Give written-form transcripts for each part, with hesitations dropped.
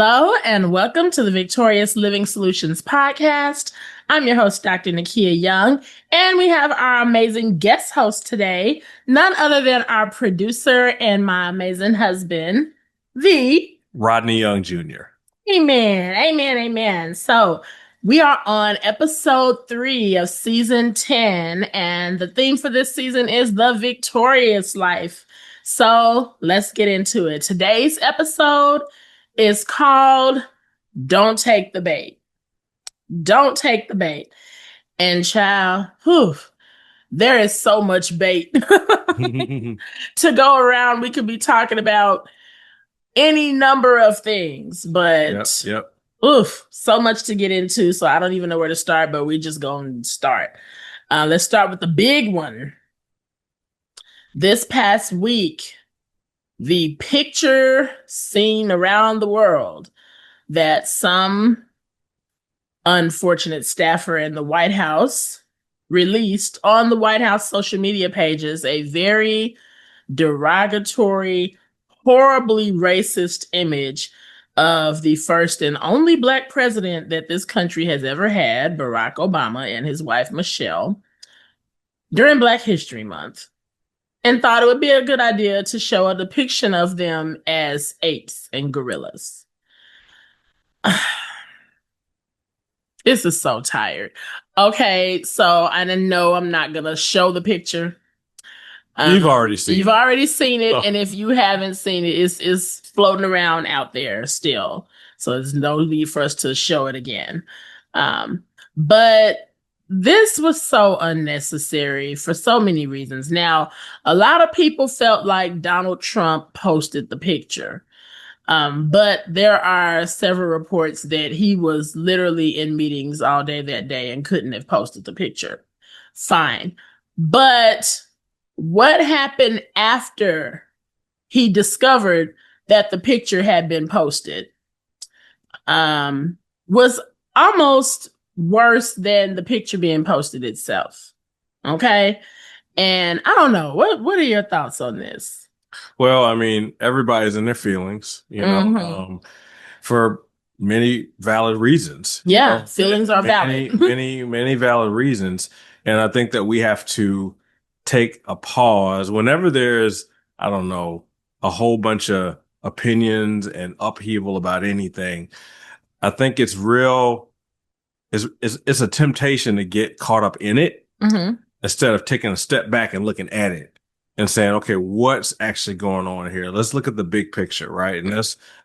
Hello and welcome to the Victorious Living Solutions podcast. I'm your host, Dr. Nikeya Young, and we have our amazing guest host today, none other than our producer and my amazing husband, the Rodney Young Jr. Amen, amen, amen. So we are on episode 3 of season 10, and the theme for this season is the victorious life. So let's get into it. Today's episode is called Don't Take the Bait. Don't take the bait. And child, there is so much bait to go around. We could be talking about any number of things, but so much to get into. So I don't even know where to start, but we're just going to start. Let's start with the big one. This past week, the picture seen around the world that some unfortunate staffer in the White House released on the White House social media pages, a very derogatory, horribly racist image of the first and only Black president that this country has ever had, Barack Obama and his wife, Michelle, during Black History Month. And thought it would be a good idea to show a depiction of them as apes and gorillas. This is so tired. Okay, so I know I'm not going to show the picture. You've already seen it. You've already seen it, and if you haven't seen it, it's floating around out there still. So there's no need for us to show it again. But this was so unnecessary for so many reasons. Now, a lot of people felt like Donald Trump posted the picture. But there are several reports that he was literally in meetings all day that day and couldn't have posted the picture. Fine. But what happened after he discovered that the picture had been posted was almost worse than the picture being posted itself. Okay? And I don't know. What are your thoughts on this? Well, I mean, everybody's in their feelings, for many valid reasons. Yeah, feelings are valid. many valid reasons. And I think that we have to take a pause whenever there's, I don't know, a whole bunch of opinions and upheaval about anything. I think it's a temptation to get caught up in it instead of taking a step back and looking at it and saying, okay, what's actually going on here? Let's look at the big picture, right? And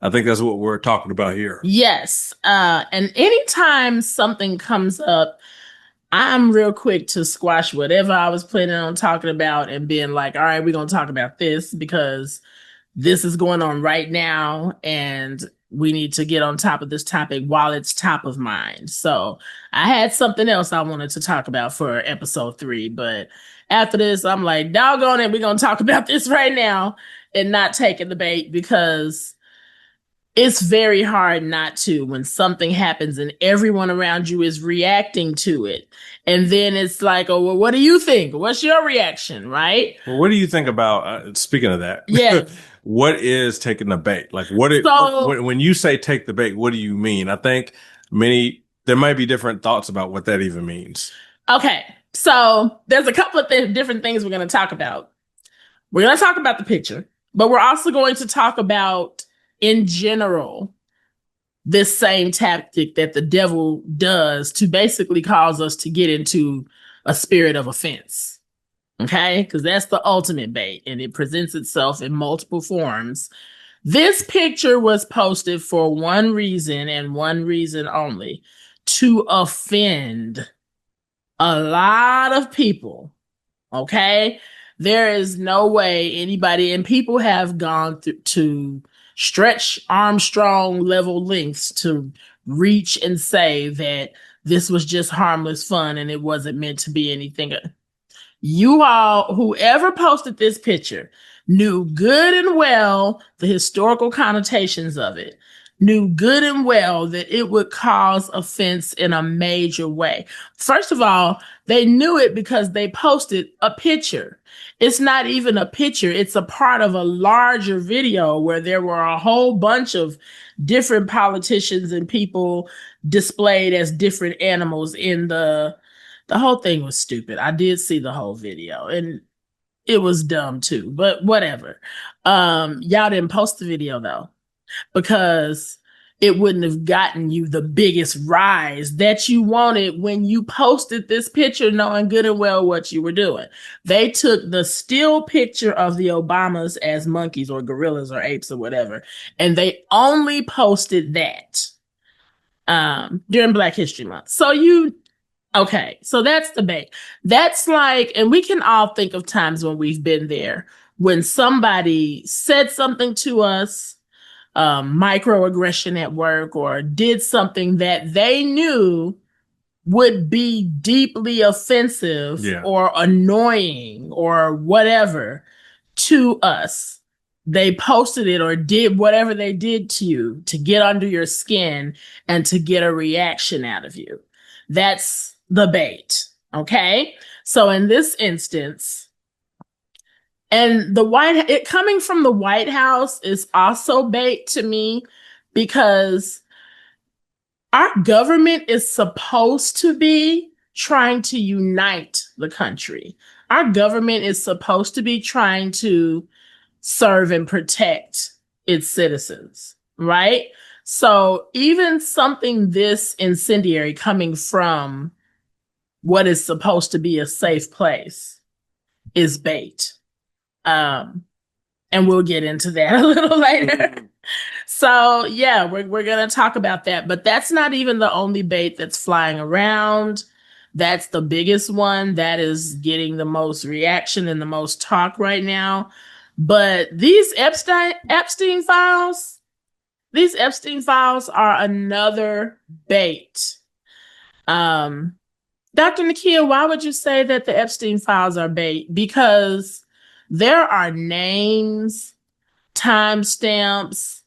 I think that's what we're talking about here. Yes. And anytime something comes up, I'm real quick to squash whatever I was planning on talking about and being like, all right, we're going to talk about this because this is going on right now and we need to get on top of this topic while it's top of mind. So I had something else I wanted to talk about for episode 3, but after this, I'm like, doggone it, we're going to talk about this right now and not taking the bait because it's very hard not to when something happens and everyone around you is reacting to it. And then it's like, oh, well, what do you think? What's your reaction, right? Well, what do you think about, speaking of that? Yeah. What is taking the bait? Like when you say take the bait, what do you mean? I think there might be different thoughts about what that even means. Okay. So there's a couple of different things we're going to talk about. We're going to talk about the picture, but we're also going to talk about, in general, this same tactic that the devil does to basically cause us to get into a spirit of offense. Okay? Because that's the ultimate bait, and it presents itself in multiple forms. This picture was posted for one reason and one reason only: to offend a lot of people. Okay? There is no way anybody, and people have gone to stretch Armstrong level lengths to reach and say that this was just harmless fun and it wasn't meant to be anything. You all, whoever posted this picture, knew good and well the historical connotations of it. knew good and well that it would cause offense in a major way. First of all, they knew it because they posted a picture. It's not even a picture, it's a part of a larger video where there were a whole bunch of different politicians and people displayed as different animals in the whole thing was stupid. I did see the whole video and it was dumb too, but whatever. Y'all didn't post the video though, because it wouldn't have gotten you the biggest rise that you wanted when you posted this picture, knowing good and well what you were doing. They took the still picture of the Obamas as monkeys or gorillas or apes or whatever, and they only posted that during Black History Month. Okay, so that's debate. That's like, and we can all think of times when we've been there, when somebody said something to us, microaggression at work, or did something that they knew would be deeply offensive or annoying or whatever to us. They posted it or did whatever they did to you to get under your skin and to get a reaction out of you. That's the bait. Okay. So in this instance, and it coming from the White House is also bait to me, because our government is supposed to be trying to unite the country. Our government is supposed to be trying to serve and protect its citizens, right? So even something this incendiary coming from what is supposed to be a safe place is bait. And we'll get into that a little later. So yeah, we're gonna talk about that, but that's not even the only bait that's flying around. That's the biggest one that is getting the most reaction and the most talk right now. But these Epstein files are another bait. Dr. Nikeya, why would you say that the Epstein files are bait? Because there are names, timestamps,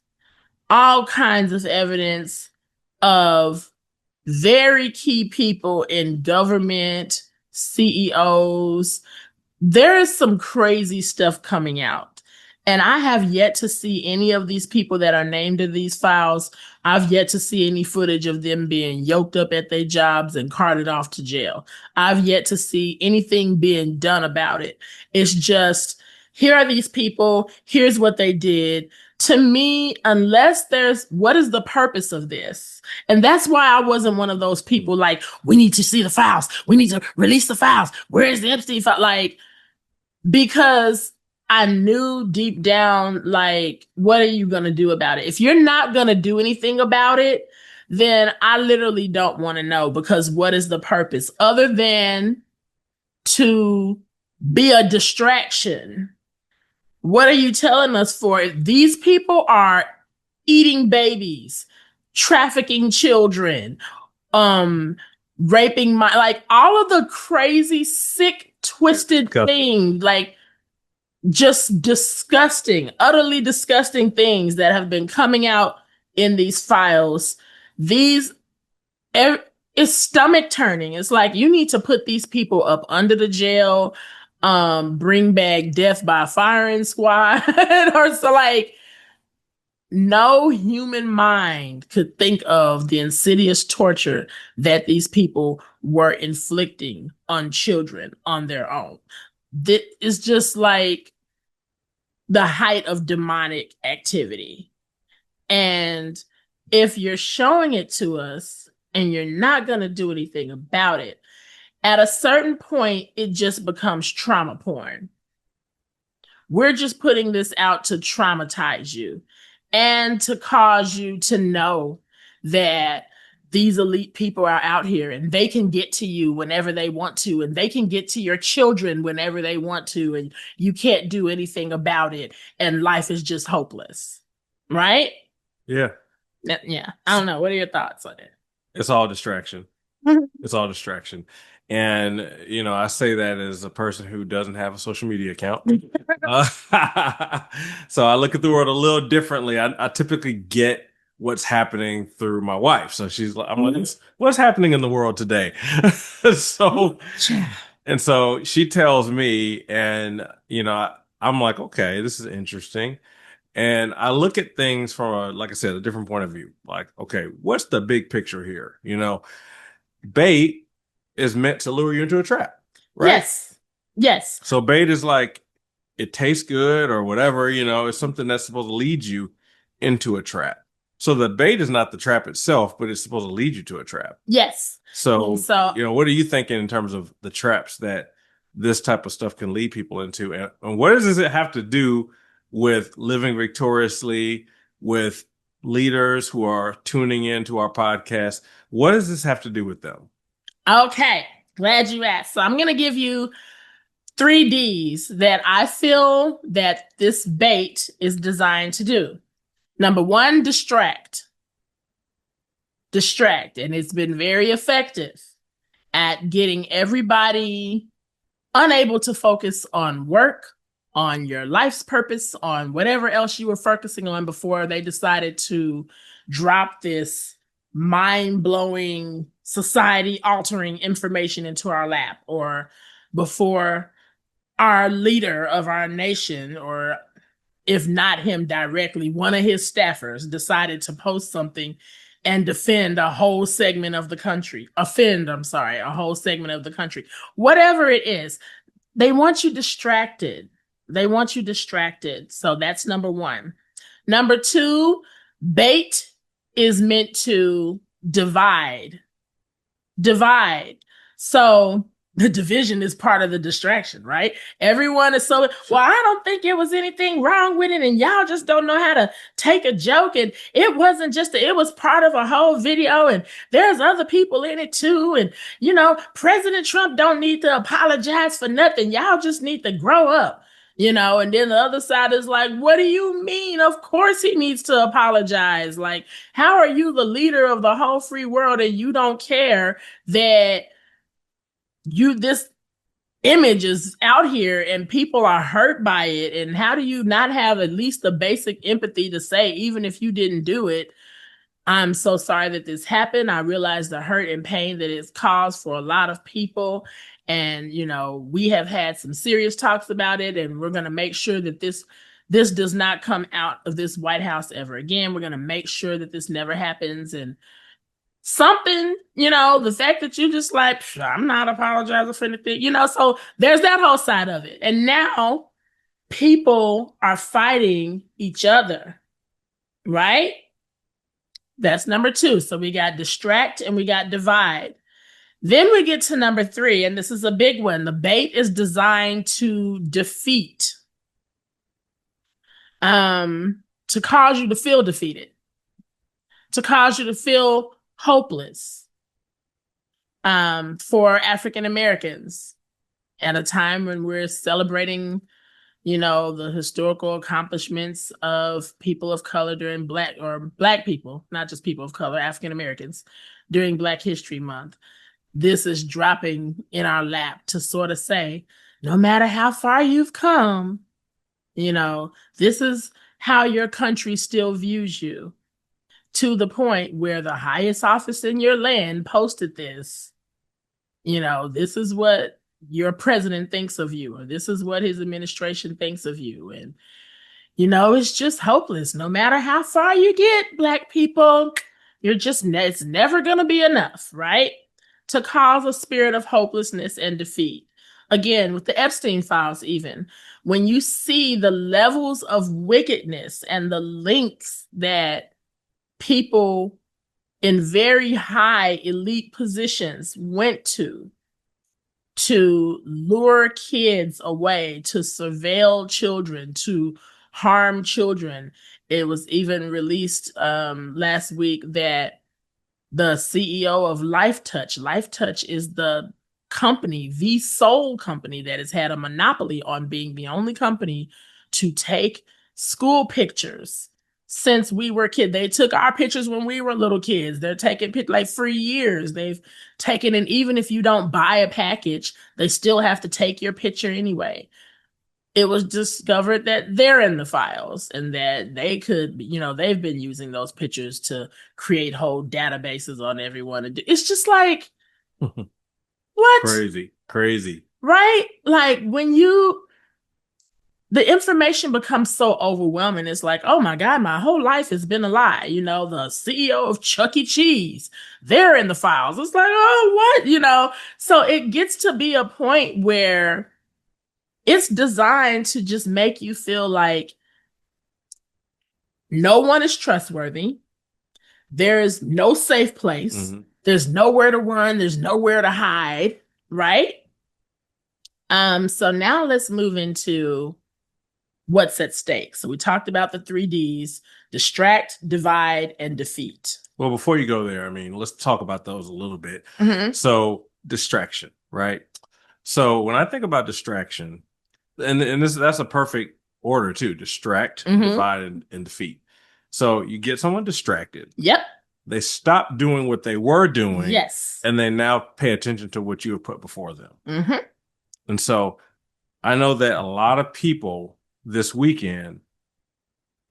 all kinds of evidence of very key people in government, CEOs. There is some crazy stuff coming out. And I have yet to see any of these people that are named in these files. I've yet to see any footage of them being yoked up at their jobs and carted off to jail. I've yet to see anything being done about it. It's just, here are these people, here's what they did. To me, unless there's, what is the purpose of this? And that's why I wasn't one of those people like, we need to see the files. We need to release the files. Where's the Epstein file? Like, because I knew deep down, like, what are you going to do about it? If you're not going to do anything about it, then I literally don't want to know, because what is the purpose other than to be a distraction? What are you telling us for? These people are eating babies, trafficking children, raping like all of the crazy, sick, twisted things, like just disgusting, utterly disgusting things that have been coming out in these files. It's stomach turning. It's like, you need to put these people up under the jail, bring back death by firing squad, or so. Like, no human mind could think of the insidious torture that these people were inflicting on children on their own. That is just like the height of demonic activity. And if you're showing it to us and you're not going to do anything about it, at a certain point, it just becomes trauma porn. We're just putting this out to traumatize you and to cause you to know that these elite people are out here and they can get to you whenever they want to, and they can get to your children whenever they want to, and you can't do anything about it, and life is just hopeless. Right? Yeah. Yeah. I don't know. What are your thoughts on it? It's all distraction. It's all distraction. And, you know, I say that as a person who doesn't have a social media account. So I look at the world a little differently. I typically get what's happening through my wife. So she's like, I'm like, what's happening in the world today? So, and so she tells me, and I'm like, okay, this is interesting. And I look at things from like I said, a different point of view. Like, okay, what's the big picture here? Bait is meant to lure you into a trap, right? Yes. Yes. So bait is like it tastes good or whatever, it's something that's supposed to lead you into a trap. So the bait is not the trap itself, but it's supposed to lead you to a trap. Yes. So, So what are you thinking in terms of the traps that this type of stuff can lead people into? And what does it have to do with living victoriously, with leaders who are tuning into our podcast? What does this have to do with them? okay, glad you asked. So I'm going to give you 3 Ds that I feel that this bait is designed to do. Number one, distract. Distract. And it's been very effective at getting everybody unable to focus on work, on your life's purpose, on whatever else you were focusing on before they decided to drop this mind-blowing, society-altering information into our lap, or before our leader of our nation, or if not him directly, one of his staffers decided to post something and defend a whole segment of the country. A whole segment of the country. Whatever it is, they want you distracted. They want you distracted. So that's number one. Number two, bait is meant to divide. Divide. So the division is part of the distraction, right? Everyone is so, well, I don't think it was anything wrong with it. And y'all just don't know how to take a joke. And it wasn't just, it was part of a whole video. And there's other people in it too. And, President Trump don't need to apologize for nothing. Y'all just need to grow up. And then the other side is like, what do you mean? Of course he needs to apologize. Like, how are you the leader of the whole free world and you don't care that this image is out here and people are hurt by it? And how do you not have at least the basic empathy to say, even if you didn't do it, I'm so sorry that this happened. I realize the hurt and pain that it's caused for a lot of people. And, we have had some serious talks about it, and we're going to make sure that this does not come out of this White House ever again. We're going to make sure that this never happens. And something, the fact that you just like, I'm not apologizing for anything, so there's that whole side of it. And now people are fighting each other, right? That's number two. So we got distract and we got divide. Then we get to number three, and this is a big one. The bait is designed to defeat, to cause you to feel defeated, to cause you to feel hopeless, for African Americans at a time when we're celebrating, the historical accomplishments of people of color during Black people, not just people of color, African Americans, during Black History Month. This is dropping in our lap to sort of say, no matter how far you've come, this is how your country still views you, to the point where the highest office in your land posted this. This is what your president thinks of you, or this is what his administration thinks of you. And, it's just hopeless. No matter how far you get, Black people, it's never going to be enough, right? To cause a spirit of hopelessness and defeat. Again, with the Epstein files, even when you see the levels of wickedness and the links that people in very high elite positions went to lure kids away, to surveil children, to harm children. It was even released last week that the CEO of Lifetouch is the sole company that has had a monopoly on being the only company to take school pictures since we were kids. They took our pictures when we were little kids. They're taking pictures like for years. They've taken, and even if you don't buy a package, they still have to take your picture anyway. it was discovered that they're in the files and that they could, they've been using those pictures to create whole databases on everyone. It's just like, what? Crazy, crazy. Right? Like the information becomes so overwhelming. It's like, oh my God, my whole life has been a lie. The CEO of Chuck E. Cheese, they're in the files. It's like, oh, what? So it gets to be a point where it's designed to just make you feel like no one is trustworthy. There is no safe place. Mm-hmm. There's nowhere to run. There's nowhere to hide. Right? So now let's move into what's at stake. So we talked about the 3Ds: distract, divide, and defeat. Well, before you go there, I mean, let's talk about those a little bit. Mm-hmm. So distraction, right? So when I think about distraction, and that's a perfect order too: distract, divide, and defeat. So you get someone distracted. Yep. They stop doing what they were doing. Yes. And they now pay attention to what you have put before them. Mm-hmm. And so I know that a lot of people this weekend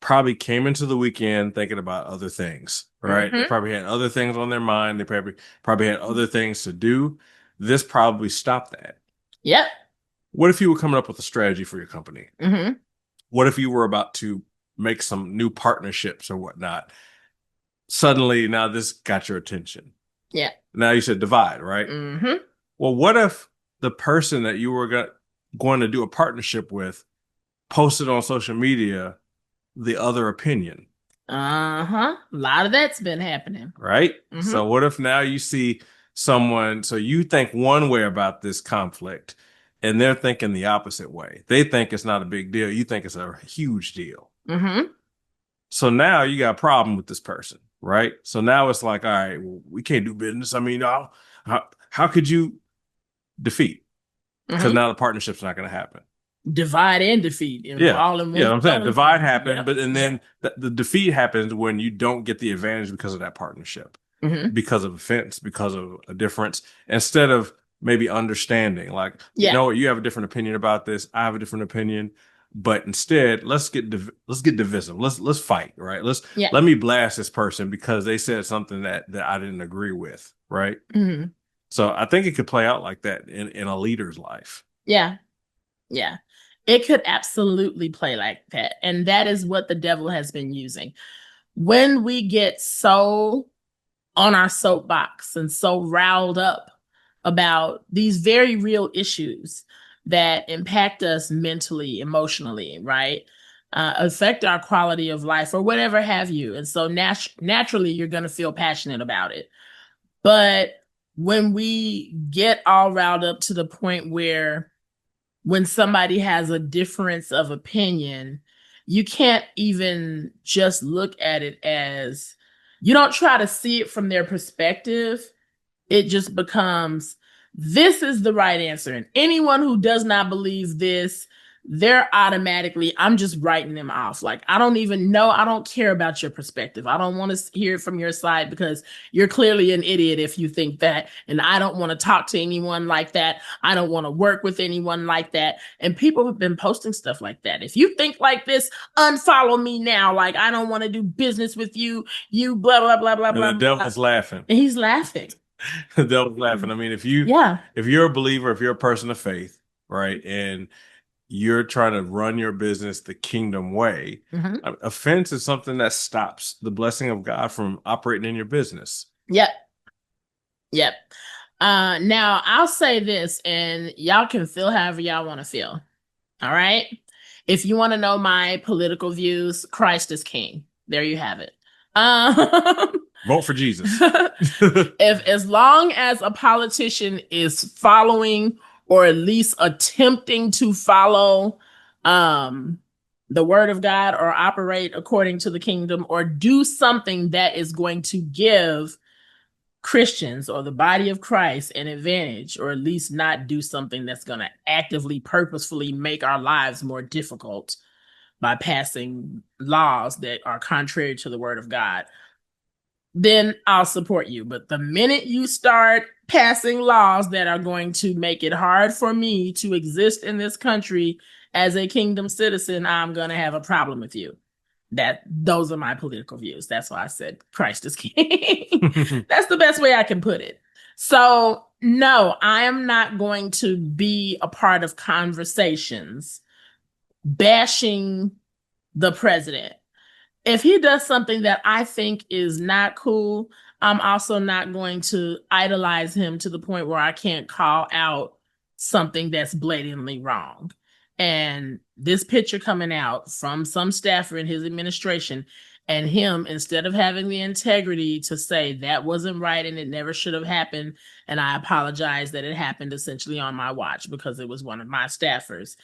probably came into the weekend thinking about other things, right? They probably had other things on their mind. They probably had other things to do. This probably stopped that. Yep. What if you were coming up with a strategy for your company? Mm-hmm. What if you were about to make some new partnerships or whatnot? Suddenly, now this got your attention. Yeah. Now you said divide, right? Mm-hmm. Well, what if the person that you were going to do a partnership with posted on social media the other opinion? Uh-huh. A lot of that's been happening. Right? Mm-hmm. So what if now you see someone, so you think one way about this conflict and they're thinking the opposite way. They think it's not a big deal. You think it's a huge deal. Mm-hmm. So now you got a problem with this person, right? So now it's like, all right, well, we can't do business. I mean, how could you defeat? Because now the partnership's not going to happen. Divide and defeat. All in one. Yeah, I'm saying divide happened, but and then the defeat happens when you don't get the advantage because of that partnership, because of offense, because of a difference, instead of maybe understanding. Like, you know what, you have a different opinion about this, I have a different opinion, but instead let's get divisive. Let's fight, right? Let me blast this person because they said something that I didn't agree with, right? So I think it could play out like that in a leader's life. Yeah. It could absolutely play like that. And that is what the devil has been using. When we get so on our soapbox and so riled up about these very real issues that impact us mentally, emotionally, right? Affect our quality of life or whatever have you. And so naturally, you're going to feel passionate about it. But when we get all riled up to the point where when somebody has a difference of opinion, you can't even just look at it as, you don't try to see it from their perspective. It just becomes, this is the right answer. And anyone who does not believe this, they're automatically, I'm just writing them off. Like, I don't even know. I don't care about your perspective. I don't want to hear it from your side because you're clearly an idiot if you think that. And I don't want to talk to anyone like that. I don't want to work with anyone like that. And people have been posting stuff like that. If you think like this, unfollow me now. Like, I don't want to do business with you. You blah, blah, blah, blah, blah. And the devil's laughing. And he's laughing. The devil's laughing. I mean, if you're a believer, if you're a person of faith, right, and you're trying to run your business the kingdom way, offense is something that stops the blessing of God from operating in your business. Yep. Now I'll say this, and y'all can feel however y'all want to feel. All right. If you want to know my political views, Christ is king. There you have it. Vote for Jesus. As long as a politician is following or at least attempting to follow the word of God or operate according to the kingdom or do something that is going to give Christians or the body of Christ an advantage, or at least not do something that's going to actively, purposefully make our lives more difficult by passing laws that are contrary to the word of God, then I'll support you. But the minute you start passing laws that are going to make it hard for me to exist in this country as a kingdom citizen, I'm going to have a problem with you. Those are my political views. That's why I said Christ is king. That's the best way I can put it. So, no, I am not going to be a part of conversations bashing the president. If he does something that I think is not cool, I'm also not going to idolize him to the point where I can't call out something that's blatantly wrong. And this picture coming out from some staffer in his administration, and him, instead of having the integrity to say that wasn't right and it never should have happened, and I apologize that it happened essentially on my watch because it was one of my staffers.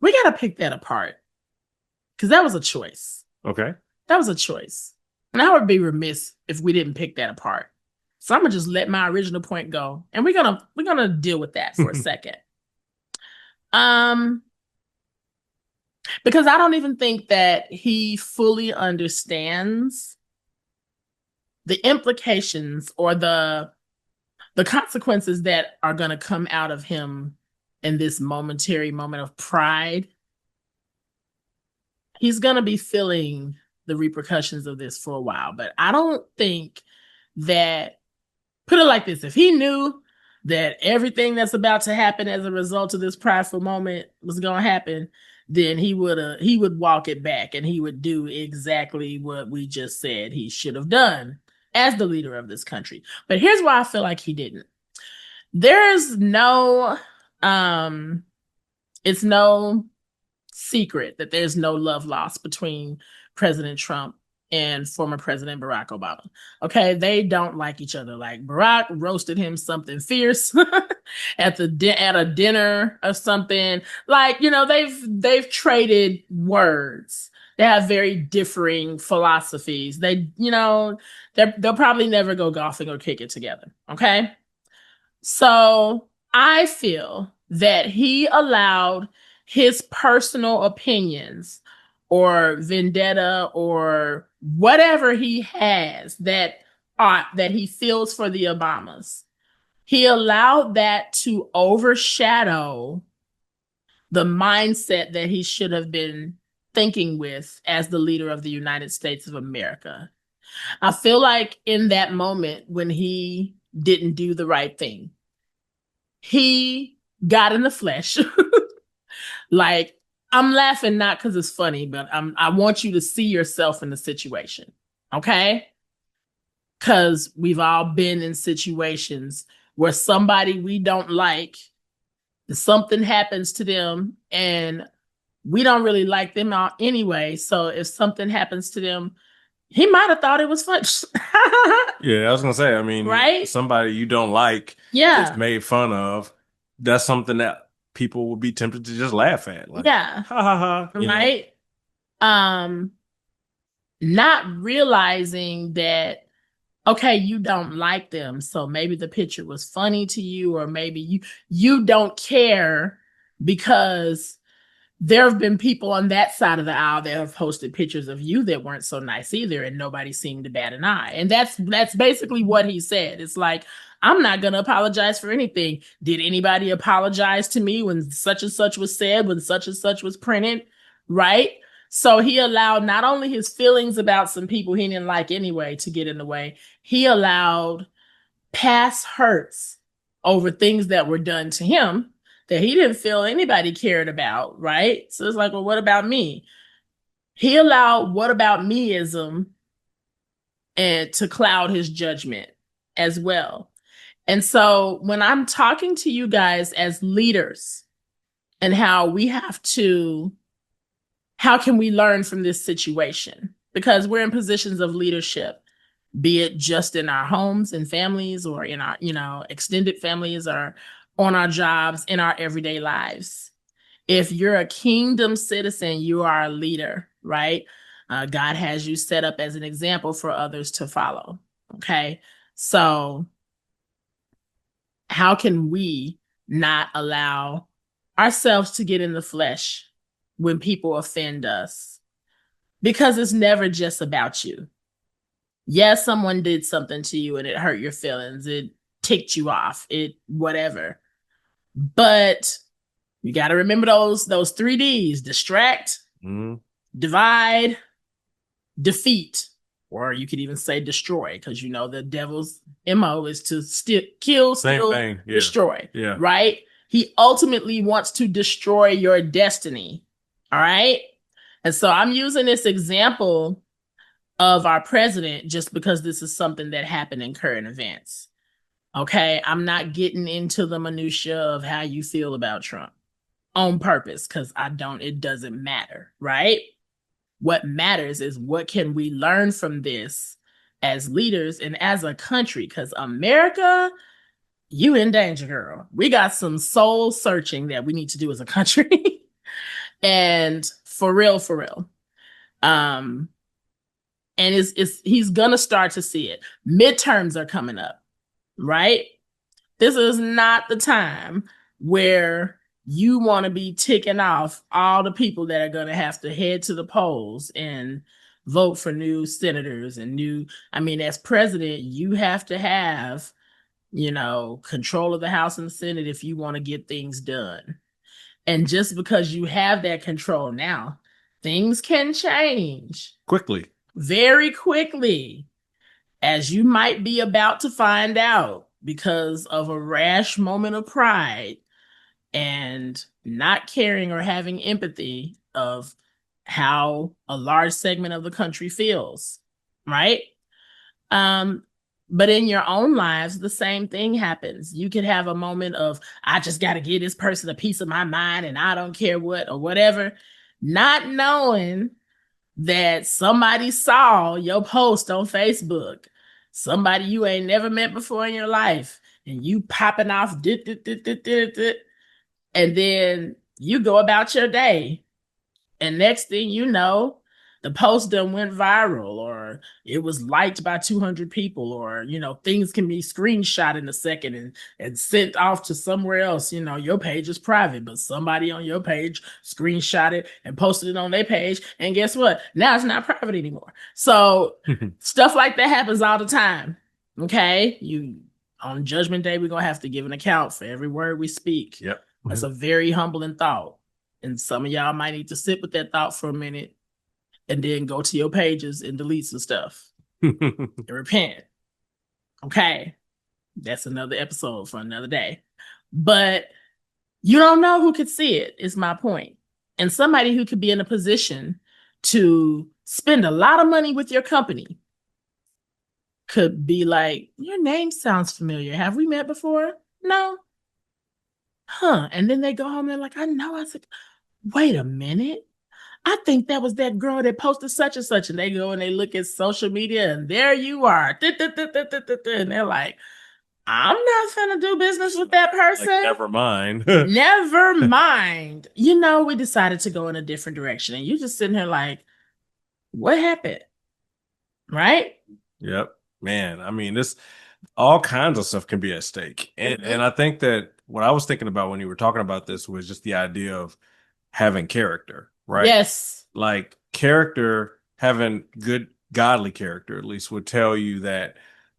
We got to pick that apart because that was a choice. Okay. That was a choice. And I would be remiss if we didn't pick that apart. So I'm gonna just let my original point go. And we're gonna deal with that for a second. Because I don't even think that he fully understands the implications or the consequences that are gonna come out of him in this momentary moment of pride. He's gonna be feeling the repercussions of this for a while. But I don't think that, put it like this, if he knew that everything that's about to happen as a result of this prideful moment was going to happen, then he would walk it back and he would do exactly what we just said he should have done as the leader of this country. But here's why I feel like he didn't. There's no it's no secret that there's no love lost between President Trump and former President Barack Obama. Okay, they don't like each other. Like Barack roasted him something fierce at a dinner or something. Like, they've traded words. They have very differing philosophies. They'll probably never go golfing or kick it together. Okay, so I feel that he allowed his personal opinions or vendetta or whatever he has that he feels for the Obamas. He allowed that to overshadow the mindset that he should have been thinking with as the leader of the United States of America. I feel like in that moment when he didn't do the right thing, he got in the flesh. Like, I'm laughing not because it's funny, but I want you to see yourself in the situation. Okay? Because we've all been in situations where somebody we don't like, something happens to them, and we don't really like them anyway. So if something happens to them, he might have thought it was fun. Yeah, I was gonna say, I mean, right? somebody you don't like Yeah. gets made fun of. That's something that people will be tempted to just laugh at. Like, Yeah. ha ha ha. Right? Not realizing that, okay, you don't like them, so maybe the picture was funny to you, or maybe you don't care because there have been people on that side of the aisle that have posted pictures of you that weren't so nice either, and nobody seemed to bat an eye. And that's basically what he said. It's like, I'm not going to apologize for anything. Did anybody apologize to me when such and such was said, when such and such was printed? Right? So he allowed not only his feelings about some people he didn't like anyway to get in the way, he allowed past hurts over things that were done to him that he didn't feel anybody cared about, right? So it's like, well, what about me? He allowed what about meism and to cloud his judgment as well. And so when I'm talking to you guys as leaders and how can we learn from this situation? Because we're in positions of leadership, be it just in our homes and families or in our, extended families or on our jobs, in our everyday lives. If you're a kingdom citizen, you are a leader, right? God has you set up as an example for others to follow. Okay. So how can we not allow ourselves to get in the flesh when people offend us? Because it's never just about you. Yes, someone did something to you and it hurt your feelings. It ticked you off. It whatever. But you got to remember those 3 Ds: distract, Mm, divide, defeat. Or you could even say destroy, because the devil's MO is to kill, same steal, thing. Yeah. destroy, Yeah. right? He ultimately wants to destroy your destiny. All right. And so I'm using this example of our president just because this is something that happened in current events. Okay. I'm not getting into the minutia of how you feel about Trump on purpose, because it doesn't matter, right? What matters is what can we learn from this as leaders and as a country, because America, you in danger, girl. We got some soul searching that we need to do as a country. And for real, for real. Um, and it's he's gonna start to see it. Midterms are coming up, right? This is not the time where you want to be ticking off all the people that are going to have to head to the polls and vote for new senators and as president, you have to have, control of the House and the Senate if you want to get things done. And just because you have that control now, things can change Quickly. very quickly, as you might be about to find out because of a rash moment of pride and not caring or having empathy of how a large segment of the country feels, right? Um, but in your own lives, the same thing happens. You could have a moment of, I just got to give this person a piece of my mind and I don't care what or whatever, not knowing that somebody saw your post on Facebook, somebody you ain't never met before in your life, and you popping off, and then you go about your day. And next thing you know, the post done went viral, or it was liked by 200 people, or, things can be screenshot in a second and sent off to somewhere else. Your page is private, but somebody on your page screenshot it and posted it on their page. And guess what? Now it's not private anymore. So stuff like that happens all the time. Okay. On Judgment Day, we're going to have to give an account for every word we speak. Yep. That's a very humbling thought. And some of y'all might need to sit with that thought for a minute and then go to your pages and delete some stuff and repent. Okay. That's another episode for another day. But you don't know who could see it, is my point. And somebody who could be in a position to spend a lot of money with your company could be like, your name sounds familiar. Have we met before? No. Huh. And then they go home and they're like, I know. I was like, wait a minute. I think that was that girl that posted such and such. And they go and they look at social media and there you are. And they're like, I'm not going to do business with that person. Like, never mind. Never mind. We decided to go in a different direction. And you just sitting here like, what happened? Right? Yep. Man, I mean, this all kinds of stuff can be at stake. And I think that what I was thinking about when you were talking about this was just the idea of having character, right? Yes. Like character, having good godly character at least would tell you that,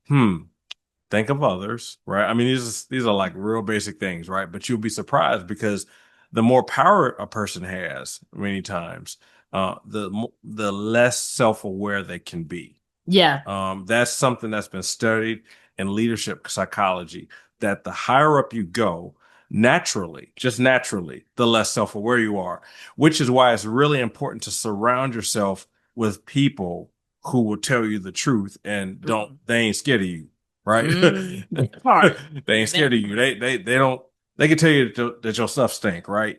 think of others, right? I mean, these are like real basic things, right? But you'll be surprised because the more power a person has, many times, the less self-aware they can be. Yeah. That's something that's been studied in leadership psychology, that the higher up you go, naturally, just naturally, the less self-aware you are, which is why it's really important to surround yourself with people who will tell you the truth and they ain't scared of you, right? They ain't scared of you. They don't, they can tell you that your stuff stink, right?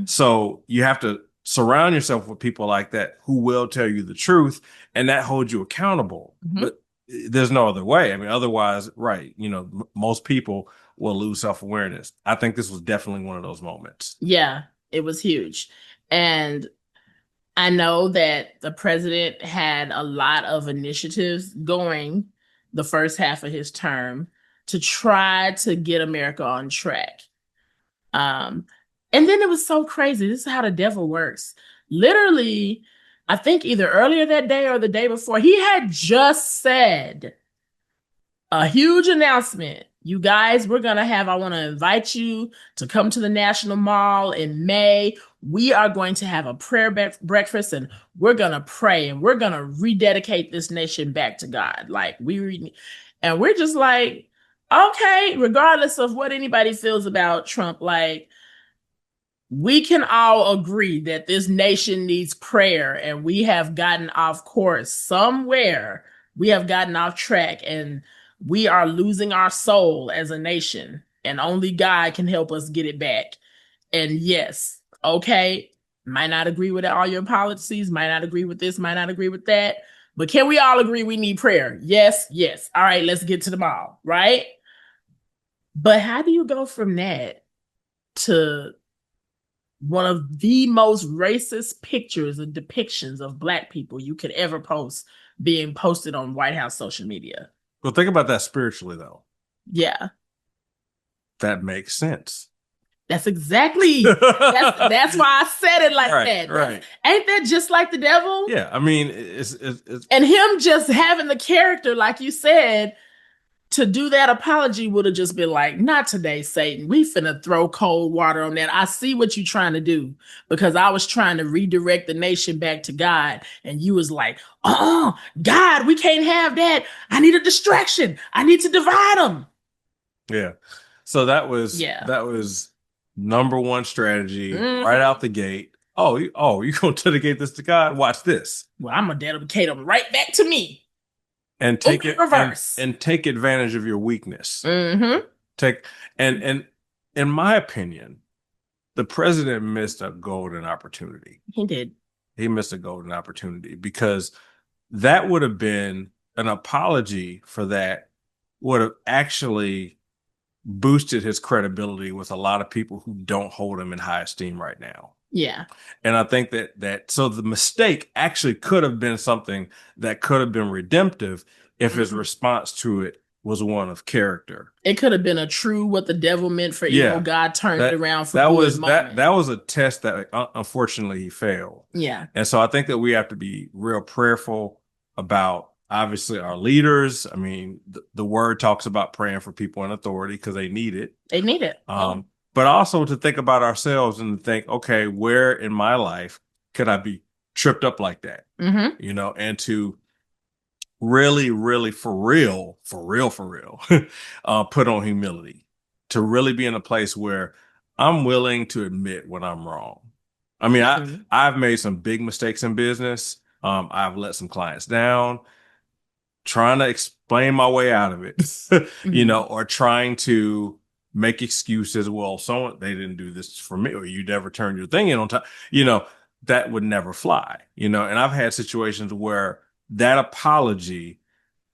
So you have to surround yourself with people like that who will tell you the truth, and that holds you accountable. But there's no other way. I mean, otherwise, right, most people will lose self-awareness. I think this was definitely one of those moments. Yeah, it was huge. And I know that the president had a lot of initiatives going the first half of his term to try to get America on track. And then it was so crazy. This is how the devil works. Literally, I think either earlier that day or the day before, he had just said a huge announcement. You guys, I want to invite you to come to the National Mall in May. We are going to have a prayer breakfast and we're going to pray and we're going to rededicate this nation back to God. And we're just like, okay, regardless of what anybody feels about Trump, like, we can all agree that this nation needs prayer and we have gotten off course somewhere. We have gotten off track and we are losing our soul as a nation and only God can help us get it back. And yes, okay, might not agree with all your policies, might not agree with this, might not agree with that, but can we all agree we need prayer? Yes, yes. All right, let's get to the mall, right? But how do you go from that to one of the most racist pictures and depictions of Black people you could ever post being posted on White House social media? Well, think about that spiritually, though. Yeah. That makes sense. That's exactly that's why I said it like that. Right. Ain't that just like the devil? Yeah, I mean, it's and him just having the character, like you said, to do that apology would have just been like, not today, Satan. We finna throw cold water on that. I see what you're trying to do because I was trying to redirect the nation back to God. And you was like, oh, God, we can't have that. I need a distraction. I need to divide them. Yeah. So that was number one strategy right out the gate. Oh, you're going to dedicate this to God? Watch this. Well, I'm going to dedicate them right back to me. And take it reverse and take advantage of your weakness. Mm-hmm. And in my opinion, the president missed a golden opportunity. He did. He missed a golden opportunity because that would have been an apology for that would have actually boosted his credibility with a lot of people who don't hold him in high esteem right now. Yeah. And I think that so the mistake actually could have been something that could have been redemptive if his response to it was one of character. It could have been a true what the devil meant for evil. God turned it around for that good was moment. that was a test that unfortunately he failed. Yeah. And so I think that we have to be real prayerful about obviously our leaders. I mean, the word talks about praying for people in authority because they need it. They need it. But also to think about ourselves and think, okay, where in my life could I be tripped up like that? Mm-hmm. You know, and to really, really for real, put on humility, to really be in a place where I'm willing to admit when I'm wrong. I mean, I've made some big mistakes in business. I've let some clients down, trying to explain my way out of it, you know, or trying to make excuses. Well, they didn't do this for me, or you never turned your thing in on time. You know, that would never fly, you know, and I've had situations where that apology,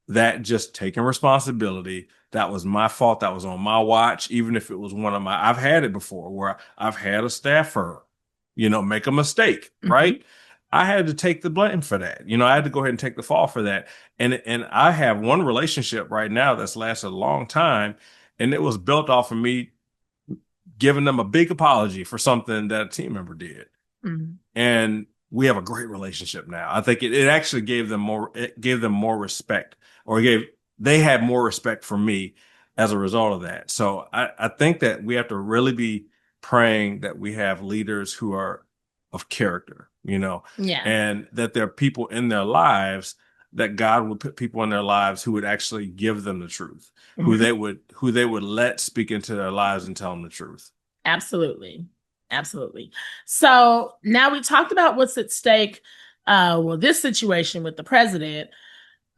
that just taking responsibility, that was my fault. That was on my watch. Even if it was I've had it before where I've had a staffer, you know, make a mistake, right? I had to take the blame for that. You know, I had to go ahead and take the fall for that. And I have one relationship right now that's lasted a long time. And it was built off of me giving them a big apology for something that a team member did. And we have a great relationship now. I think it actually gave them more respect, or they had more respect for me as a result of that. So I think that we have to really be praying that we have leaders who are of character, you know, and that there are people in their lives, that God would put people in their lives who would actually give them the truth, who they would let speak into their lives and tell them the truth. Absolutely. So now we talked about what's at stake. This situation with the president,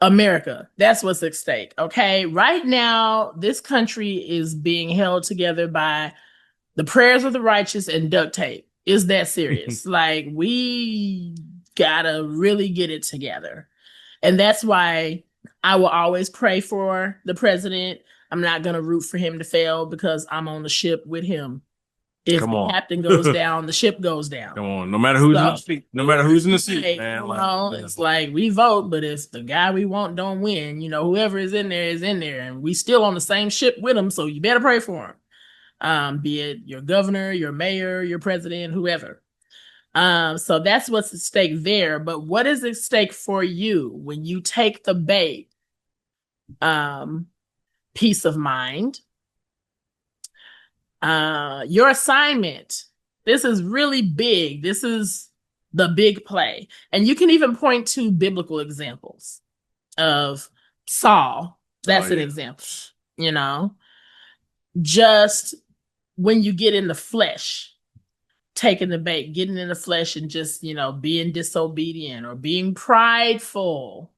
America, that's what's at stake. Okay. Right now, this country is being held together by the prayers of the righteous and duct tape. Is that serious? Like, we gotta really get it together. And that's why I will always pray for the president. I'm not going to root for him to fail because I'm on the ship with him. If the captain goes down, the ship goes down. Come on, no matter who's in the seat, man. It's like we vote, but if the guy we want don't win, you know, whoever is in there, and we still on the same ship with him. So you better pray for him. Be it your governor, your mayor, your president, whoever. So that's what's at stake there. But what is at stake for you when you take the bait? Um, Peace of mind. Your assignment. This is really big. This is the big play. And you can even point to biblical examples of Saul. That's an example, you know, just when you get in the flesh, taking the bait, getting in the flesh and just, being disobedient or being prideful,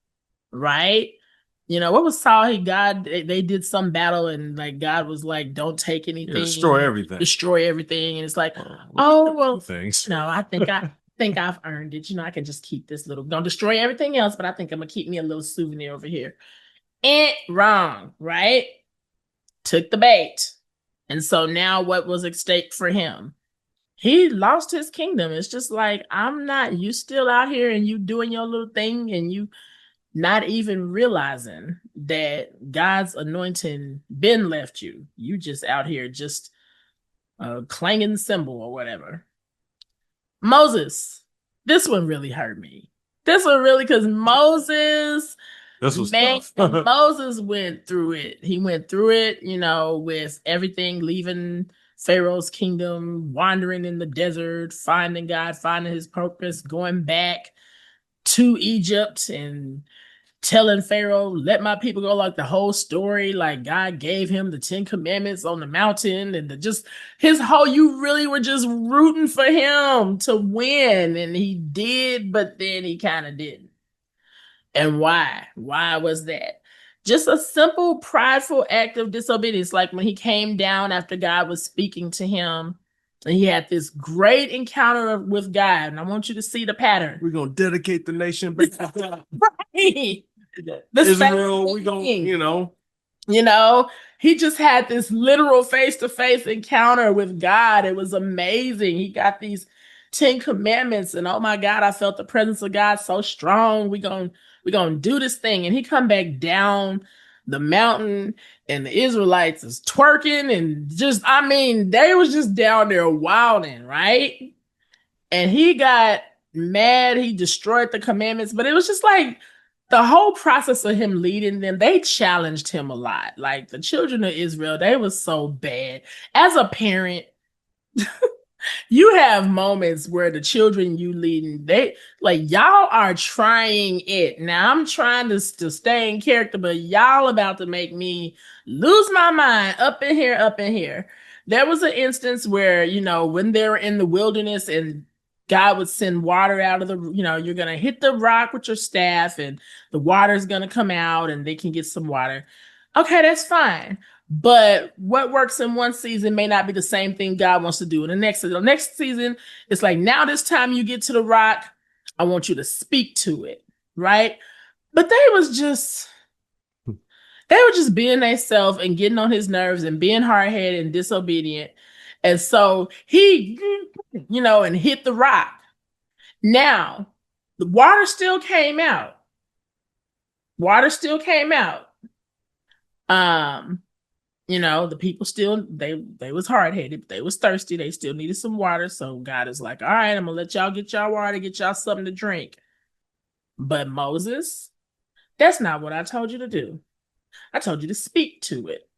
right? What was Saul? They did some battle and like God was like, don't take anything. Destroy everything. Destroy everything. And it's like, well, things. No, I think I've earned it. I can just keep this little, don't destroy everything else, but I think I'm gonna keep me a little souvenir over here. Wrong, right? Took the bait. And so now what was at stake for him? He lost his kingdom. It's just like, you still out here and you doing your little thing and you not even realizing that God's anointing been left you. You just out here just clanging cymbal or whatever. Moses, this one really hurt me. This one really, because Moses, this was tough. Moses went through it. He went through it, with everything, leaving Pharaoh's kingdom, wandering in the desert, finding God, finding his purpose, going back to Egypt and telling Pharaoh, let my people go, like the whole story, like God gave him the 10 commandments on the mountain and you really were just rooting for him to win. And he did, but then he kind of didn't. And why? Why was that? Just a simple, prideful act of disobedience. Like when he came down after God was speaking to him, and he had this great encounter with God. And I want you to see the pattern. We're going to dedicate the nation back to God. Right. Israel, we're going to, he just had this literal face-to-face encounter with God. It was amazing. He got these 10 commandments and oh my God, I felt the presence of God so strong. We're going to do this thing. And he come back down the mountain and the Israelites is twerking and they was just down there wilding, right? And he got mad. He destroyed the commandments, but it was just like the whole process of him leading them, they challenged him a lot. Like the children of Israel, they was so bad. As a parent, you have moments where the children you leading, they like y'all are trying it. Now I'm trying to stay in character, but y'all about to make me lose my mind up in here. There was an instance where, when they were in the wilderness and God would send water out of the, you're going to hit the rock with your staff and the water's going to come out and they can get some water. Okay, that's fine. But what works in one season may not be the same thing God wants to do in the next season. The next season, it's like, now this time you get to the rock, I want you to speak to it, right? But they were just being themselves and getting on his nerves and being hard-headed and disobedient. And so he, and hit the rock. Now, the water still came out. The people still, they was hard-headed, but they was thirsty. They still needed some water. So God is like, all right, I'm gonna let y'all get y'all water, get y'all something to drink. But Moses, that's not what I told you to do. I told you to speak to it.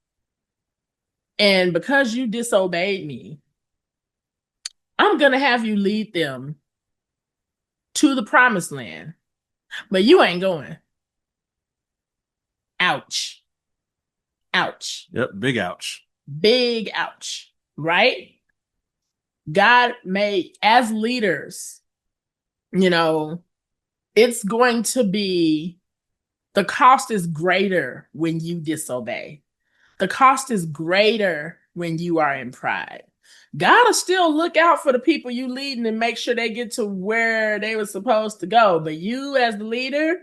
And because you disobeyed me, I'm gonna have you lead them to the promised land. But you ain't going. Ouch. Ouch. Yep, big ouch. Big ouch, right? God made, as leaders, it's going to be, the cost is greater when you disobey. The cost is greater when you are in pride. God will still look out for the people you leading and make sure they get to where they were supposed to go. But you as the leader,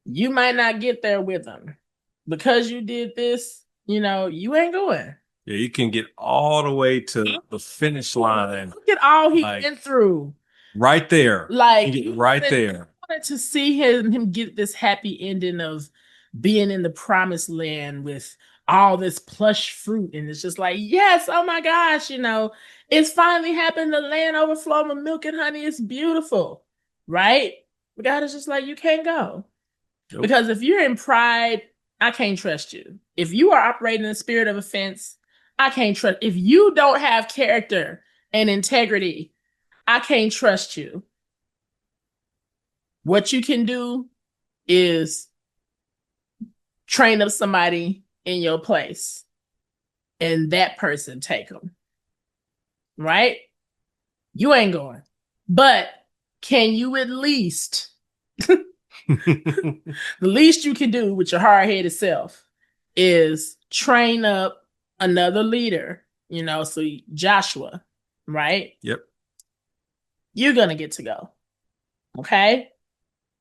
you might not get there with them. Because you did this, you ain't going. Yeah, you can get all the way to the finish line. Look at all he went through. Right there. Right there. I wanted to see him get this happy ending of being in the promised land with all this plush fruit. And it's just like, yes, oh my gosh, it's finally happened. The land overflowing with milk and honey. It's beautiful, right? But God is just like, you can't go. Nope. Because if you're in pride, I can't trust you. If you are operating in the spirit of offense, I can't trust. If you don't have character and integrity, I can't trust you. What you can do is train up somebody in your place and that person take them. Right? You ain't going. But can you at least, the least you can do with your hard-headed self is train up another leader, so Joshua, right? Yep. You're going to get to go. Okay?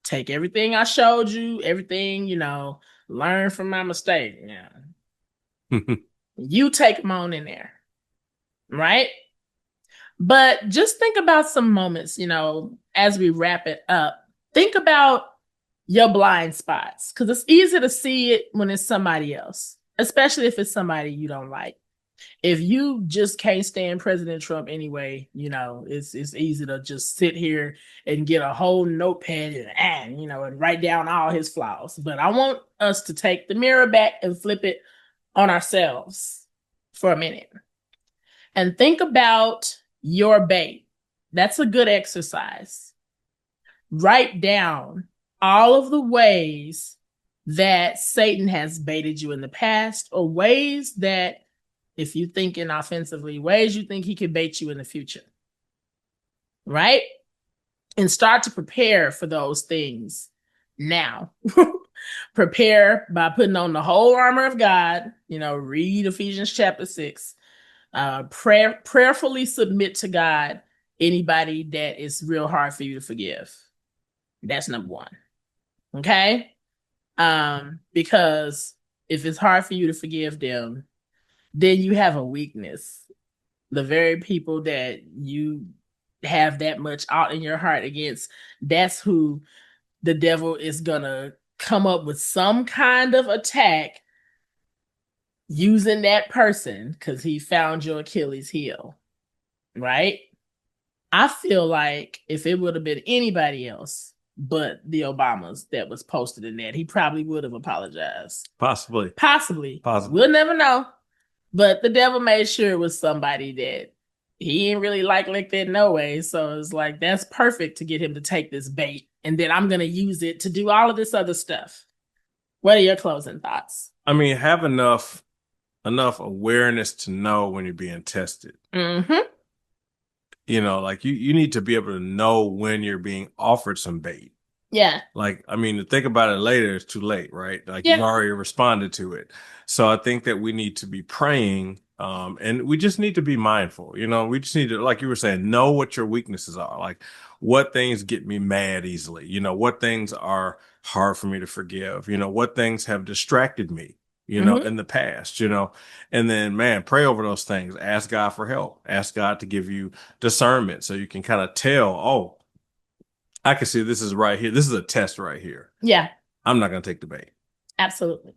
Take everything I showed you, everything, learn from my mistake. Yeah. You take them on in there. Right? But just think about some moments, as we wrap it up. Think about your blind spots, because it's easy to see it when it's somebody else, especially if it's somebody you don't like. If you just can't stand President Trump anyway, it's easy to just sit here and get a whole notepad and write down all his flaws. But I want us to take the mirror back and flip it on ourselves for a minute and think about your bait. That's a good exercise. Write down all of the ways that Satan has baited you in the past, or ways that, if you think in offensively, ways you think he could bait you in the future. Right? And start to prepare for those things now. Prepare by putting on the whole armor of God. Read Ephesians chapter 6. Prayerfully submit to God anybody that is real hard for you to forgive. That's number one. Okay? Because if it's hard for you to forgive them, then you have a weakness. The very people that you have that much out in your heart against, that's who the devil is gonna come up with some kind of attack using that person because he found your Achilles heel, right? I feel like if it would have been anybody else but the Obamas that was posted in that, he probably would have apologized. Possibly. We'll never know. But the devil made sure it was somebody that he ain't really like that no way. So it's like, that's perfect to get him to take this bait. And then I'm going to use it to do all of this other stuff. What are your closing thoughts? I mean, have enough awareness to know when you're being tested. Mm-hmm. Like you need to be able to know when you're being offered some bait. Yeah. Like, I mean, to think about it later, it's too late, right? Like, yeah. You've already responded to it. So I think that we need to be praying, and we just need to be mindful. We just need to, like you were saying, know what your weaknesses are. Like, what things get me mad easily? What things are hard for me to forgive? What things have distracted me? In the past, and then, man, pray over those things. Ask God for help. Ask God to give you discernment so you can kind of tell, oh, I can see this is right here. This is a test right here. Yeah. I'm not going to take the bait. Absolutely.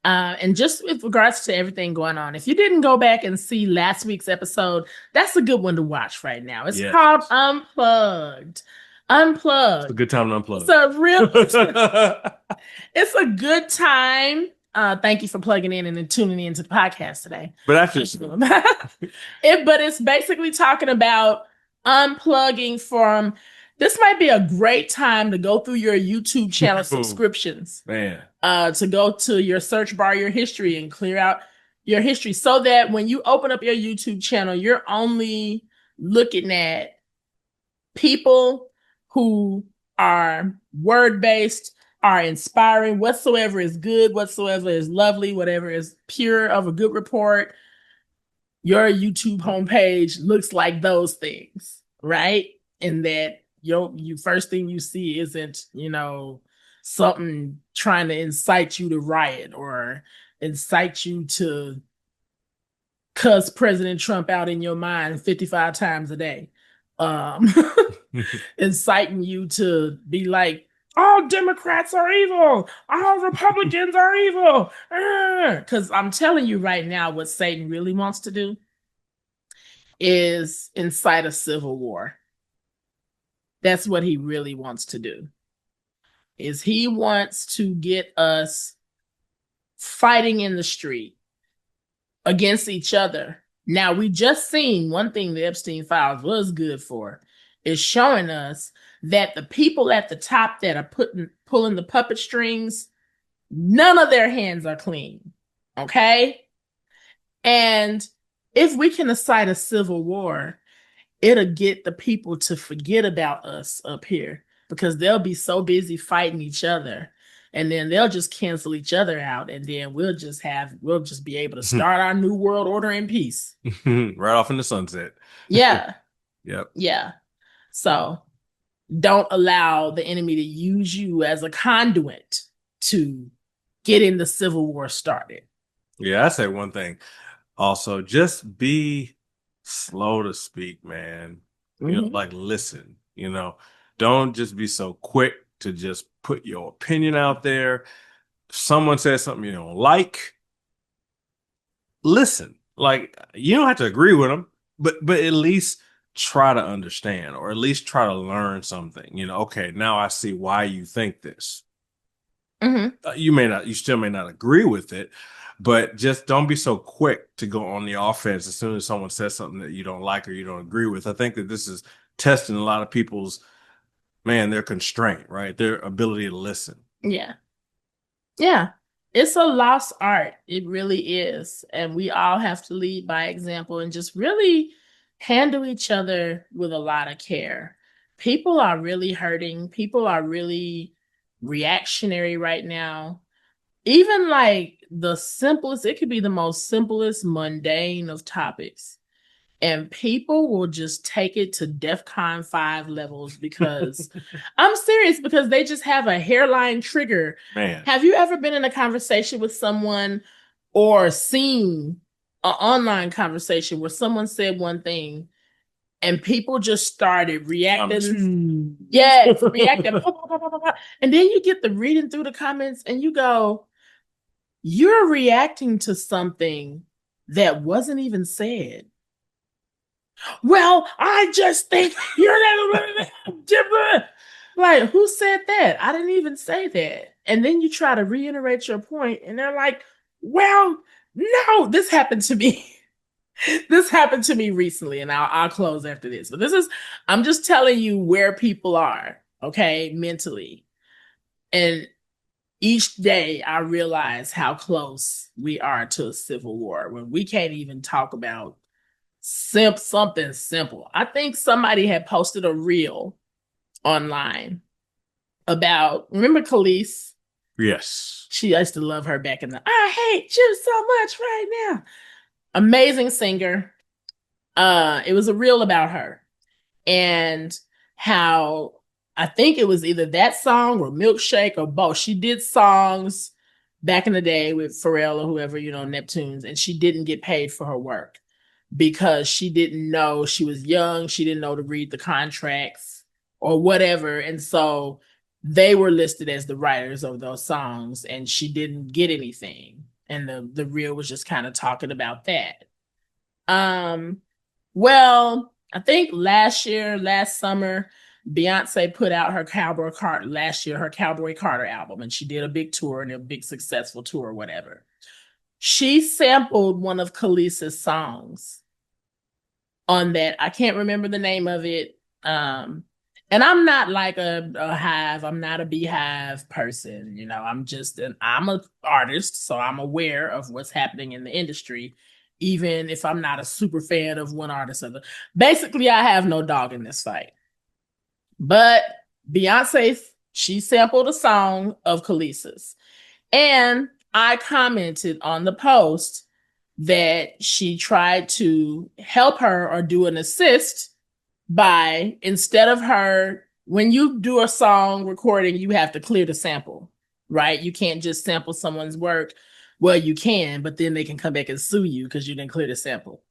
And just with regards to everything going on, if you didn't go back and see last week's episode, that's a good one to watch right now. It's called Unplugged. It's a good time to unplug. It's a good time. Thank you for plugging in and then tuning into the podcast today. But it's basically talking about unplugging from. This might be a great time to go through your YouTube channel subscriptions. Man. To go to your search bar, your history, and clear out your history so that when you open up your YouTube channel, you're only looking at people who are word-based, are inspiring, whatsoever is good, whatsoever is lovely, whatever is pure of a good report. Your YouTube homepage looks like those things, right? And that your first thing you see isn't, something trying to incite you to riot or incite you to cuss President Trump out in your mind 55 times a day. Inciting you to be like, all Democrats are evil, all Republicans are evil. Because I'm telling you right now, what Satan really wants to do is incite a civil war. That's what he really wants to do. Is he wants to get us fighting in the street against each other. Now, we just seen one thing the Epstein files was good for is showing us that the people at the top that are pulling the puppet strings, none of their hands are clean. Okay? And if we can incite a civil war, it'll get the people to forget about us up here because they'll be so busy fighting each other. And then they'll just cancel each other out. And then we'll just be able to start our new world order in peace. Right off in the sunset. Yeah. Yep. Yeah. So don't allow the enemy to use you as a conduit to getting the civil war started. Yeah, I say one thing. Also, just be slow to speak, man. Like listen, don't just be so quick to just put your opinion out there. If someone says something you don't like, listen. Like you don't have to agree with them, but at least try to understand or at least try to learn something. Okay, now I see why you think this. You still may not agree with it, but just don't be so quick to go on the offense as soon as someone says something that you don't like or you don't agree with. I think that this is testing a lot of people's, their constraint, right? Their ability to listen. Yeah. Yeah. It's a lost art. It really is. And we all have to lead by example and just really handle each other with a lot of care. People are really hurting. People are really reactionary right now. Even like the simplest, it could be the most simplest, mundane of topics. And people will just take it to DEFCON 5 levels because I'm serious, because they just have a hairline trigger. Man. Have you ever been in a conversation with someone or seen an online conversation where someone said one thing and people just started reacting? Yes, reacting. And then you get the reading through the comments and you go, you're reacting to something that wasn't even said. Well, I just think you're like, who said that? I didn't even say that. And then you try to reiterate your point, and they're like, well, no, this happened to me. This happened to me recently, and I'll close after this. But I'm just telling you where people are, okay, mentally. And each day I realize how close we are to a civil war when we can't even talk about something simple. I think somebody had posted a reel online about, remember Khalees? Yes. I used to love her back in the, I hate you so much right now. Amazing singer. It was a reel about her and how I think it was either that song or Milkshake or both. She did songs back in the day with Pharrell or whoever, Neptunes, and she didn't get paid for her work because she didn't know, she was young. She didn't know to read the contracts or whatever. And so they were listed as the writers of those songs and she didn't get anything. And the reel was just kind of talking about that. Well, I think last summer, Beyonce put out her Cowboy Carter album, and she did a big tour and a big successful tour, whatever. She sampled one of Khalees's songs on that. I can't remember the name of it. And I'm not like a hive. I'm not a beehive person. I'm an artist, so I'm aware of what's happening in the industry, even if I'm not a super fan of one artist. Basically, I have no dog in this fight. But Beyonce, she sampled a song of Khalees's. And I commented on the post that she tried to help her or do an assist by, instead of her, when you do a song recording, you have to clear the sample, right? You can't just sample someone's work. Well, you can, but then they can come back and sue you because you didn't clear the sample.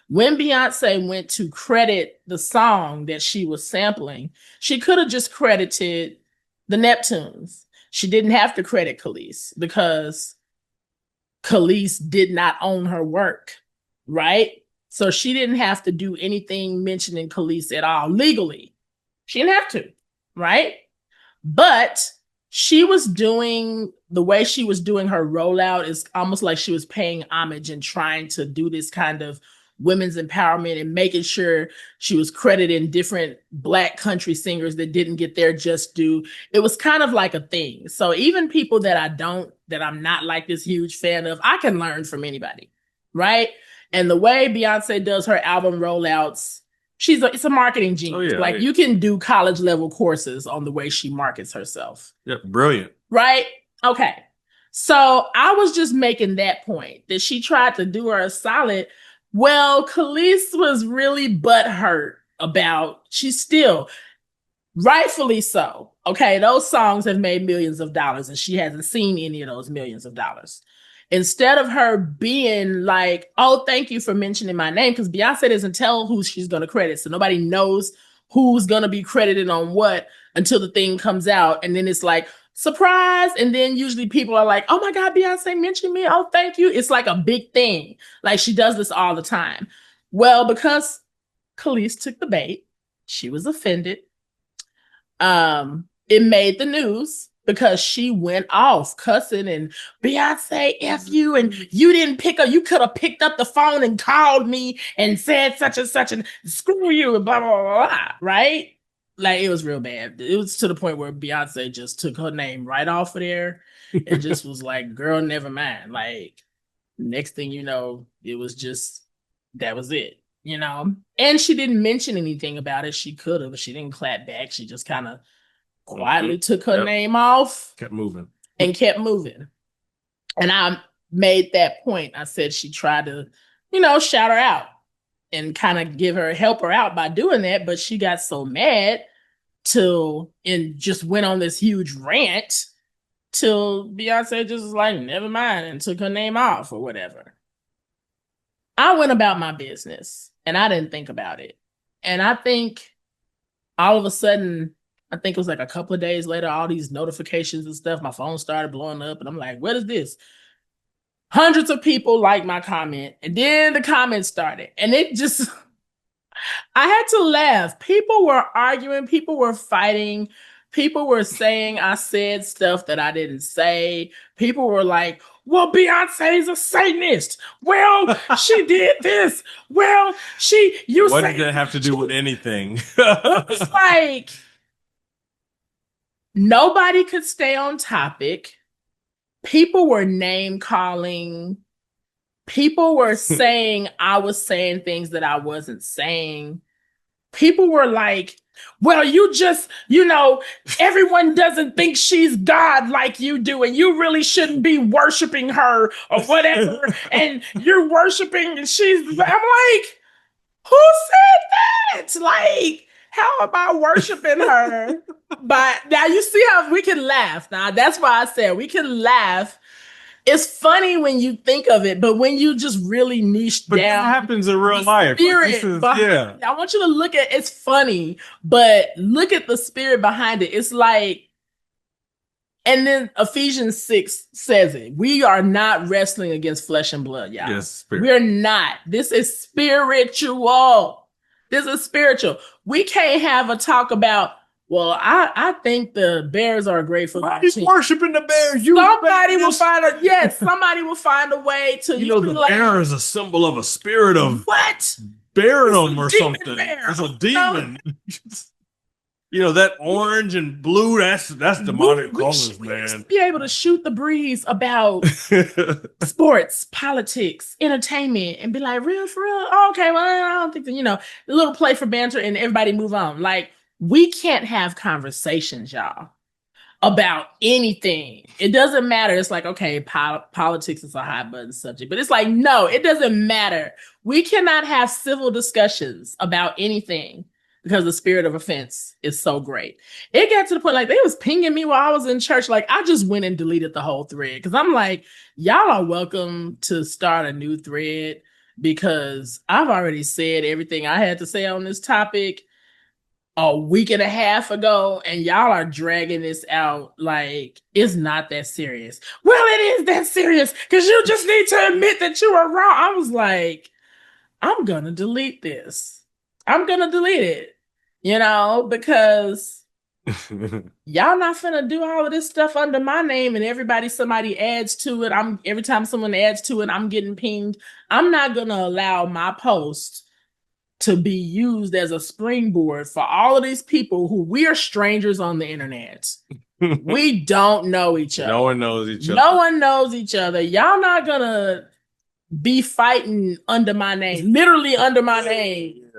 When Beyonce went to credit the song that she was sampling, she could have just credited the Neptunes. She didn't have to credit Khalees because Khalees did not own her work, right? So she didn't have to do anything mentioning Khalees at all legally. She didn't have to, right? But she was doing the way she was doing her rollout is almost like she was paying homage and trying to do this kind of women's empowerment and making sure she was crediting different Black country singers that didn't get their just due. It was kind of like a thing. So even people that I'm not like this huge fan of, I can learn from anybody, right? And the way Beyonce does her album rollouts, it's a marketing genius. You can do college level courses on the way she markets herself. Yep, brilliant. Right? Okay. So I was just making that point that she tried to do her a solid. Well, Khalees was really butthurt about, she's still, rightfully so. Okay, those songs have made millions of dollars and she hasn't seen any of those millions of dollars. Instead of her being like, oh, thank you for mentioning my name, because Beyonce doesn't tell who she's going to credit. So nobody knows who's going to be credited on what until the thing comes out. And then it's like, surprise. And then usually people are like, oh my God, Beyonce mentioned me. Oh, thank you. It's like a big thing. Like she does this all the time. Well, because Khalees took the bait, she was offended. It made the news because she went off cussing and Beyonce F you and you didn't pick up, you could have picked up the phone and called me and said such and screw you and blah, blah, blah, blah, right? Like it was real bad. It was to the point where Beyonce just took her name right off of there and just was like, girl, never mind. Like next thing you know, it was just, that was it, you know? And she didn't mention anything about it. She could have, but she didn't clap back. She just kind of quietly took her name off. Kept moving. And kept moving. And I made that point. I said she tried to, shout her out and kind of help her out by doing that. But she got so mad and just went on this huge rant till Beyonce just was like, never mind, and took her name off or whatever. I went about my business and I didn't think about it. And I think all of a sudden, I think it was like a couple of days later, all these notifications and stuff, my phone started blowing up and I'm like, what is this? Hundreds of people liked my comment. And then the comments started and it just, I had to laugh. People were arguing. People were fighting. People were saying I said stuff that I didn't say. People were like, well, Beyonce's a Satanist. Well, she did this. Well, what did that have to do with anything? It's like nobody could stay on topic. People were name calling. People were saying I was saying things that I wasn't saying. People were like, well, you just, everyone doesn't think she's God like you do, and you really shouldn't be worshiping her or whatever. And you're worshiping, and I'm like, who said that? Like, how am I worshiping her? But now you see how we can laugh. Now, that's why I said we can laugh. It's funny when you think of it, but when you just really niche down. But that happens in real life. I want you to look at it's funny, but look at the spirit behind it. It's like, and then Ephesians 6 says it. We are not wrestling against flesh and blood, y'all. Yes, we're not. This is spiritual. This is spiritual. We can't have a talk about, well, I think the Bears are great for my team. Worshiping the Bears. Somebody will find a way to. The bear is a symbol of a spirit of what? Beardom or something. It's a demon. That orange and blue, that's demonic colors, man. Be able to shoot the breeze about sports, politics, entertainment, and be like, real for real? Oh, okay, well, I don't think that, a little play for banter and everybody move on. Like, we can't have conversations, y'all, about anything. It doesn't matter. It's like, okay, politics is a hot button subject, but it's like, no, it doesn't matter. We cannot have civil discussions about anything because the spirit of offense is so great. It got to the point like they was pinging me while I was in church. Like I just went and deleted the whole thread because I'm like, y'all are welcome to start a new thread because I've already said everything I had to say on this topic. a week and a half ago, and y'all are dragging this out like it's not that serious. Well, it is that serious because you just need to admit that you were wrong. I was like, I'm gonna delete this. I'm gonna delete it, because y'all not finna do all of this stuff under my name and somebody adds to it. Every time someone adds to it, I'm getting pinged. I'm not gonna allow my post to be used as a springboard for all of these people who we are strangers on the internet. We don't know each other. No one knows each other. No one knows each other. Y'all not gonna be fighting under my name, literally under my name.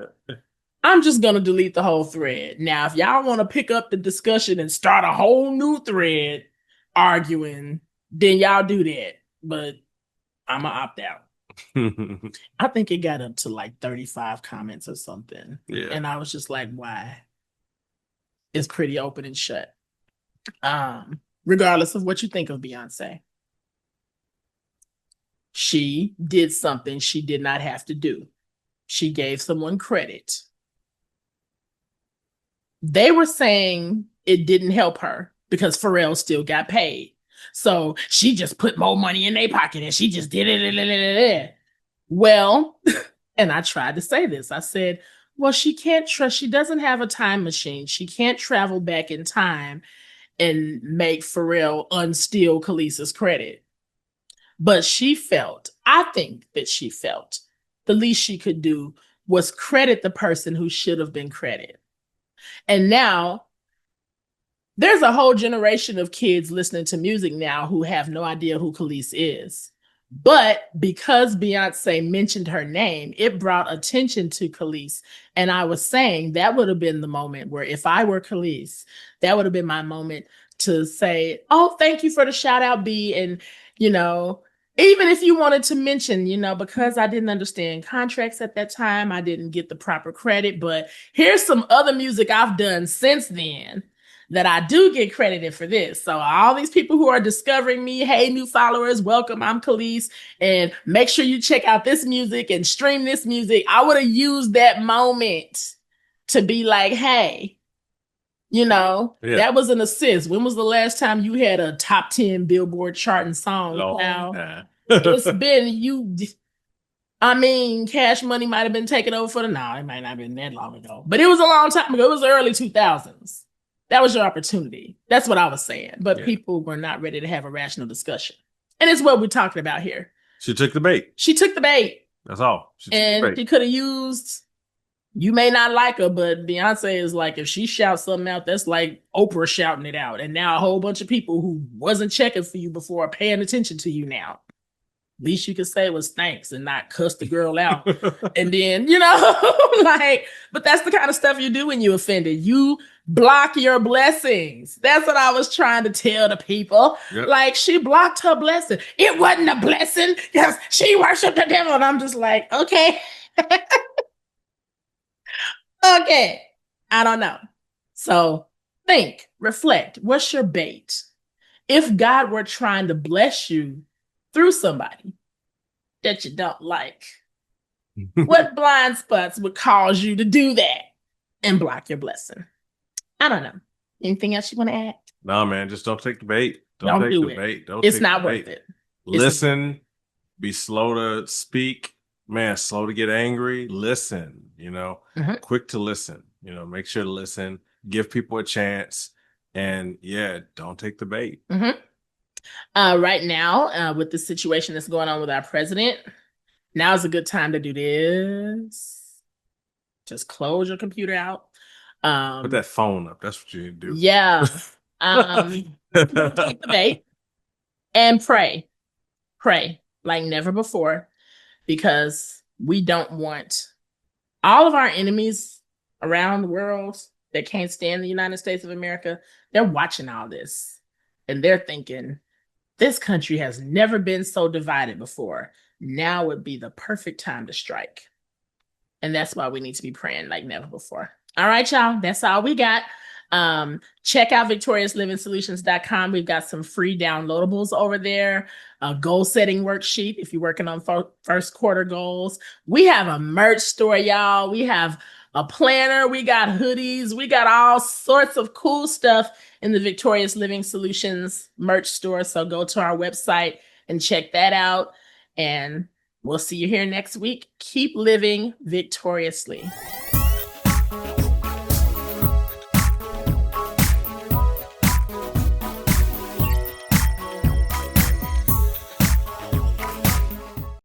I'm just gonna delete the whole thread. Now, if y'all want to pick up the discussion and start a whole new thread arguing, then y'all do that. But I'm gonna opt out. I think it got up to like 35 comments or something. Yeah. And I was just like, why? It's pretty open and shut. Regardless of what you think of Beyonce. She did something she did not have to do. She gave someone credit. They were saying it didn't help her because Pharrell still got paid. So she just put more money in their pocket and she just did it. Well, and I tried to say this. I said, well, she doesn't have a time machine. She can't travel back in time and make Pharrell unsteal Khaleesi's credit. But I think that she felt the least she could do was credit the person who should have been credited. And now there's a whole generation of kids listening to music now who have no idea who Khaleesi is. But because Beyonce mentioned her name, it brought attention to Khaleesi. And I was saying that would have been the moment where if I were Khaleesi, that would have been my moment to say, oh, thank you for the shout out, B. And, even if you wanted to mention, because I didn't understand contracts at that time, I didn't get the proper credit, but here's some other music I've done since then that I do get credited for this. So all these people who are discovering me, hey, new followers, welcome, I'm Khaleesi, and make sure you check out this music and stream this music. I would have used that moment to be like, hey, that was an assist. When was the last time you had a top 10 Billboard charting song? Now, it's been Cash Money might have been taken over for it might not have been that long ago, but it was a long time ago. It was the early 2000s. That was your opportunity. That's what I was saying. But people were not ready to have a rational discussion. And it's what we're talking about here. She took the bait. That's all. She could have used, you may not like her, but Beyonce is like, if she shouts something out, that's like Oprah shouting it out. And now a whole bunch of people who wasn't checking for you before are paying attention to you now. Least you could say was thanks and not cuss the girl out. And then, but that's the kind of stuff you do when you offended. You block your blessings. That's what I was trying to tell the people. Yep. Like, she blocked her blessing. It wasn't a blessing because she worshiped the devil. And I'm just like, okay. Okay. I don't know. So think, reflect. What's your bait? If God were trying to bless you through somebody that you don't like, what blind spots would cause you to do that and block your blessing? I don't know. Anything else you want to add? No, man, just don't take the bait. Don't take the bait. It's not worth it. Listen, be slow to speak, man, slow to get angry. Listen, quick to listen, make sure to listen, give people a chance, and don't take the bait. Right now, with the situation that's going on with our president, now is a good time to do this. Just close your computer out. Put that phone up. That's what you do. Yeah. Take the bait and pray. Pray like never before, because we don't want all of our enemies around the world that can't stand the United States of America. They're watching all this and they're thinking, this country has never been so divided before. Now would be the perfect time to strike. And that's why we need to be praying like never before. All right, y'all. That's all we got. Check out victoriousliving.solutions.com. We've got some free downloadables over there. A goal setting worksheet if you're working on first quarter goals. We have a merch store, y'all. We have a planner, we got hoodies, we got all sorts of cool stuff in the Victorious Living Solutions merch store. So go to our website and check that out. And we'll see you here next week. Keep living victoriously.